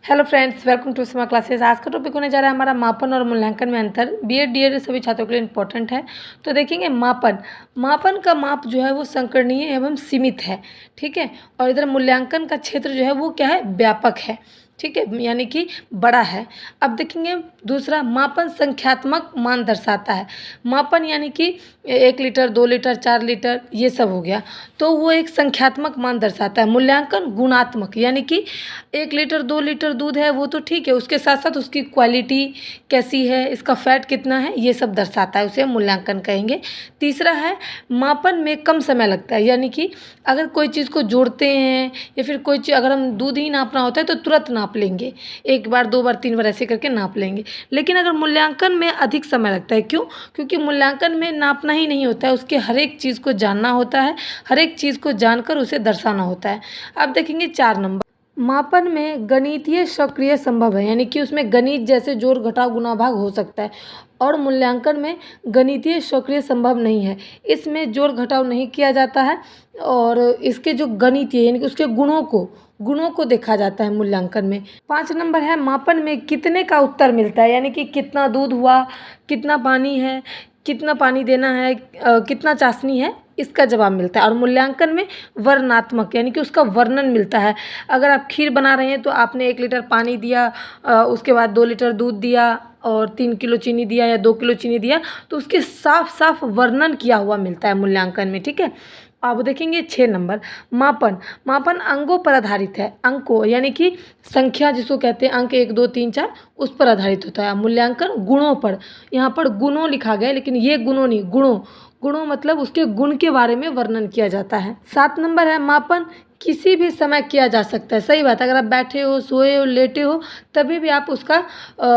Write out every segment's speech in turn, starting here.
Hello friends, welcome to smart classes. आज का topic होने जा रहा है हमारा मापन और मूल्यांकन में अंतर। बीएड डीएड सभी छात्रों के लिए इंपॉर्टेंट है। तो देखेंगे मापन का माप जो है वो संकरणीय एवं सीमित है, ठीक है। और इधर मूल्यांकन का क्षेत्र जो है वो क्या है, व्यापक है, ठीक है, यानी कि बड़ा है। अब देखेंगे दूसरा, मापन संख्यात्मक मान दर्शाता है। मापन यानी कि 1 लीटर 2 लीटर 4 लीटर ये सब हो गया, तो वो एक संख्यात्मक मान दर्शाता है। मूल्यांकन गुणात्मक, यानी कि 1 लीटर 2 लीटर दूध है वो तो ठीक है, उसके साथ साथ उसकी क्वालिटी कैसी है, इसका फैट कितना है, ये सब दर्शाता है, उसे मूल्यांकन कहेंगे। तीसरा है, मापन में कम समय लगता है, यानी कि अगर कोई चीज़ को जोड़ते हैं या फिर कोई चीज़, अगर हम दूध ही नापना होता है तो तुरंत नाप लेंगे, 1 बार 2 बार 3 बार ऐसे करके नाप लेंगे। लेकिन अगर मूल्यांकन में अधिक समय लगता है, क्यों? क्योंकि मूल्यांकन में नापना ही नहीं होता है, उसके हर एक चीज़ को जानना होता है, हर एक चीज़ को जानकर उसे दर्शाना होता है। अब देखेंगे 4 नंबर, मापन में गणितीय सक्रिय संभव है, यानी कि उसमें गणित जैसे जोड़ घटाव गुणा भाग हो सकता है। और मूल्यांकन में गणितीय सक्रिय संभव नहीं है, इसमें जोड़ घटाव नहीं किया जाता है और इसके जो गणितीय यानी कि उसके गुणों को देखा जाता है मूल्यांकन में। 5 नंबर है, मापन में कितने का उत्तर मिलता है, यानी कि कितना दूध हुआ, कितना पानी है, कितना पानी देना है, कितना चाशनी है, इसका जवाब मिलता है। और मूल्यांकन में वर्णनात्मक, यानी कि उसका वर्णन मिलता है। अगर आप खीर बना रहे हैं तो आपने 1 लीटर पानी दिया, उसके बाद 2 लीटर दूध दिया और 3 किलो चीनी दिया या 2 किलो चीनी दिया, तो उसके साफ साफ वर्णन किया हुआ मिलता है मूल्यांकन में, ठीक है। अब देखेंगे 6 नंबर, मापन अंगों पर आधारित है। अंकों यानी कि संख्या जिसको कहते हैं, अंक 1 2 3 4, उस पर आधारित होता है। मूल्यांकन गुणों पर, यहाँ पर गुणों लिखा गया है लेकिन ये गुणों नहीं, गुणों मतलब उसके गुण के बारे में वर्णन किया जाता है। 7 नंबर है, मापन किसी भी समय किया जा सकता है। सही बात है, अगर आप बैठे हो, सोए हो, लेटे हो, तभी भी आप उसका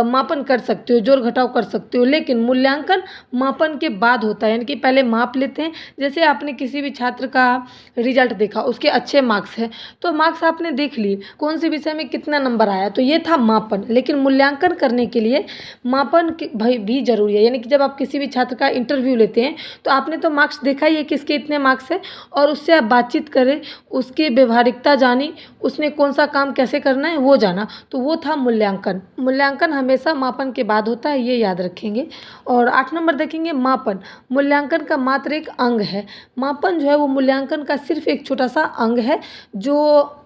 मापन कर सकते हो, जोड़ घटाव कर सकते हो। लेकिन मूल्यांकन मापन के बाद होता है, यानी कि पहले माप लेते हैं। जैसे आपने किसी भी छात्र का रिजल्ट देखा, उसके अच्छे मार्क्स है तो मार्क्स आपने देख लिए, कौन से विषय में कितना नंबर आया, तो ये था मापन। लेकिन मूल्यांकन करने के लिए मापन भी जरूरी है, यानी कि जब आप किसी भी छात्र का इंटरव्यू लेते हैं तो आपने तो मार्क्स देखा ही है कि इसके इतने मार्क्स है, और उससे आप बातचीत करें, उसकी व्यवहारिकता जानी, उसने कौन सा काम कैसे करना है वो जाना, तो वो था मूल्यांकन हमेशा मापन के बाद होता है, ये याद रखेंगे। और 8 नंबर देखेंगे, मापन मूल्यांकन का मात्र एक अंग है। मापन जो है वो मूल्यांकन का सिर्फ एक छोटा सा अंग है जो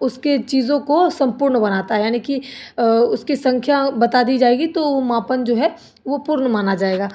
उसके चीज़ों को संपूर्ण बनाता है, यानी कि उसकी संख्या बता दी जाएगी तो वो मापन जो है वो पूर्ण माना जाएगा।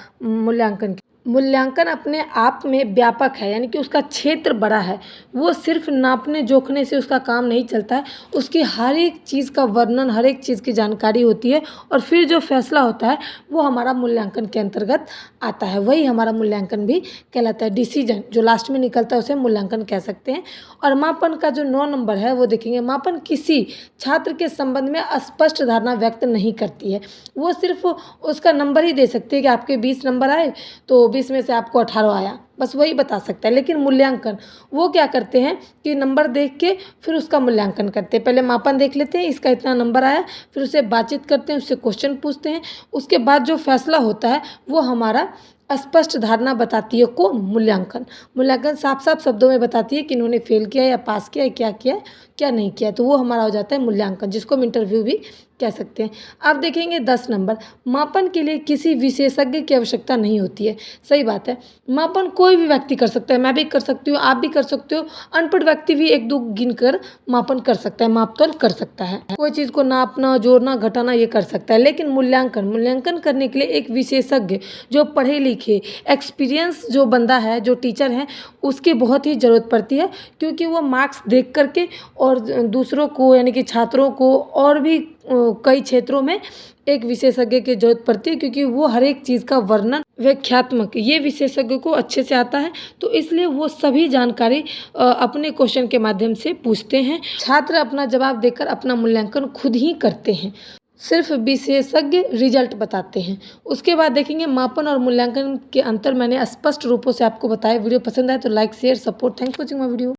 मूल्यांकन अपने आप में व्यापक है, यानी कि उसका क्षेत्र बड़ा है। वो सिर्फ नापने जोखने से उसका काम नहीं चलता है, उसकी हर एक चीज़ का वर्णन, हर एक चीज़ की जानकारी होती है, और फिर जो फैसला होता है वो हमारा मूल्यांकन के अंतर्गत आता है। वही हमारा मूल्यांकन भी कहलाता है। डिसीजन जो लास्ट में निकलता है उसे मूल्यांकन कह सकते हैं। और मापन का जो 9 नंबर है वो देखेंगे, मापन किसी छात्र के संबंध में स्पष्ट धारणा व्यक्त नहीं करती है। वो सिर्फ उसका नंबर ही दे सकती है कि आपके 20 नंबर आए तो 20 में से आपको 18 आया, बस वही बता सकता है। लेकिन मूल्यांकन वो क्या करते हैं कि नंबर देख के फिर उसका मूल्यांकन करते हैं। पहले मापन देख लेते हैं, इसका इतना नंबर आया, फिर उससे बातचीत करते हैं, उससे क्वेश्चन पूछते हैं, उसके बाद जो फैसला होता है वो हमारा स्पष्ट धारणा बताती है। कौन? मूल्यांकन साफ साफ शब्दों में बताती है कि इन्होंने फेल किया या पास किया, क्या किया क्या नहीं किया, तो वो हमारा हो जाता है मूल्यांकन, जिसको हम इंटरव्यू भी कह सकते हैं। अब देखेंगे 10 नंबर, मापन के लिए किसी विशेषज्ञ की आवश्यकता नहीं होती है। सही बात है, मापन कोई भी व्यक्ति कर सकता है, मैं भी कर सकती हूँ, आप भी कर सकते हो, अनपढ़ व्यक्ति भी 1 2 गिन कर मापन कर सकता है, मापतोल कर सकता है, कोई चीज़ को नापना जोड़ना घटाना ये कर सकता है। लेकिन मूल्यांकन करने के लिए एक विशेषज्ञ जो पढ़े लिखे एक्सपीरियंस जो बंदा है, जो टीचर है, उसकी बहुत ही ज़रूरत पड़ती है, क्योंकि वो मार्क्स देख करके और दूसरों को यानी कि छात्रों को और भी कई क्षेत्रों में एक विशेषज्ञ की जरूरत पड़ती है, क्योंकि वो हर एक चीज़ का वर्णन व्याख्यात्मक ये विशेषज्ञ को अच्छे से आता है, तो इसलिए वो सभी जानकारी अपने क्वेश्चन के माध्यम से पूछते हैं। छात्र अपना जवाब देकर अपना मूल्यांकन खुद ही करते हैं, सिर्फ विशेषज्ञ रिजल्ट बताते हैं। उसके बाद देखेंगे मापन और मूल्यांकन के अंतर मैंने स्पष्ट रूपों से आपको बताया। वीडियो पसंद आए तो like share support. Thanks for watching my video.